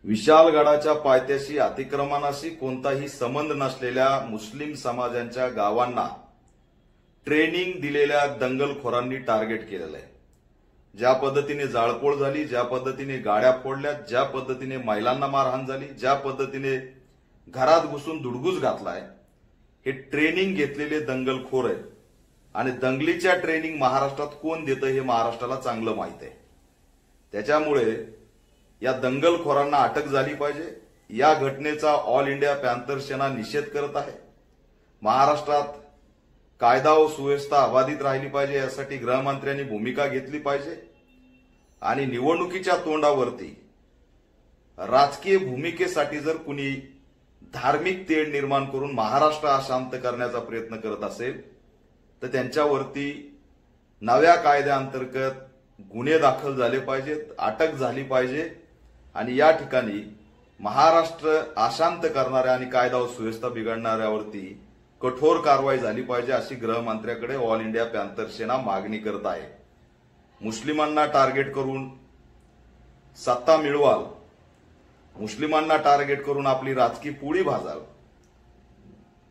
विशालगडाच्या पायथ्याशी अतिक्रमणाशी कोणताही संबंध नसलेल्या मुस्लिम समाजांच्या गावांना ट्रेनिंग दिलेल्या दंगलखोरांनी टार्गेट केलेलं आहे। ज्या पद्धतीने जाळपोळ झाली, ज्या पद्धतीने गाड्या फोडल्या, ज्या पद्धतीने महिलांना मारहाण झाली, ज्या पद्धतीने घरात घुसून धुडगूस घातलाय, हे ट्रेनिंग घेतलेले दंगलखोर आहेत। आणि दंगलीच्या ट्रेनिंग महाराष्ट्रात कोण देतं हे महाराष्ट्राला चांगलं माहित आहे। त्याच्यामुळे या दंगलखोरांना अटक झाली पाहिजे। या घटनेचा ऑल इंडिया पॅंथर सेना निषेध करत आहे। महाराष्ट्रात कायदा व सुव्यवस्था अबाधित राहिली पाहिजे, यासाठी गृहमंत्र्यांनी भूमिका घेतली पाहिजे। आणि निवडणुकीच्या तोंडावरती राजकीय भूमिकेसाठी जर कुणी धार्मिक तेढ निर्माण करून महाराष्ट्र अशांत करण्याचा प्रयत्न करत असेल तर त्यांच्यावरती नव्या कायद्याअंतर्गत गुन्हे दाखल झाले पाहिजेत, अटक झाली पाहिजे। आणि या ठिकाणी महाराष्ट्र अशांत करणाऱ्या आणि कायदा व सुव्यवस्था बिघडणाऱ्यावरती कठोर कारवाई झाली पाहिजे, अशी गृहमंत्र्याकडे ऑल इंडिया पॅंथर सेना मागणी करत आहे। मुस्लिमांना टार्गेट करून सत्ता मिळवाल, मुस्लिमांना टार्गेट करून आपली राजकीय पोळी भाजाल,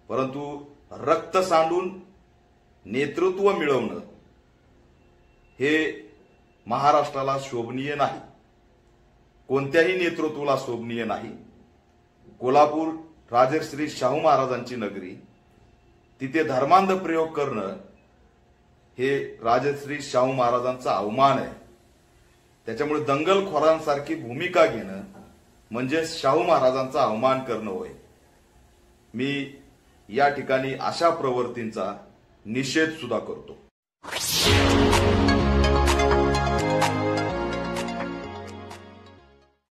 परंतु रक्त सांडून नेतृत्व मिळवणं हे महाराष्ट्राला शोभनीय नाही, कोणत्याही नेतृत्वाला शोभनीय नाही। कोल्हापूर राजश्री शाहू महाराजांची नगरी, तिथे धर्मांध प्रयोग करणं हे राजश्री शाहू महाराजांचा अवमान आहे। त्याच्यामुळे दंगलखोरांसारखी भूमिका घेणं म्हणजे शाहू महाराजांचा अवमान करणं होय। मी या ठिकाणी अशा प्रवृत्तींचा निषेध सुद्धा करतो।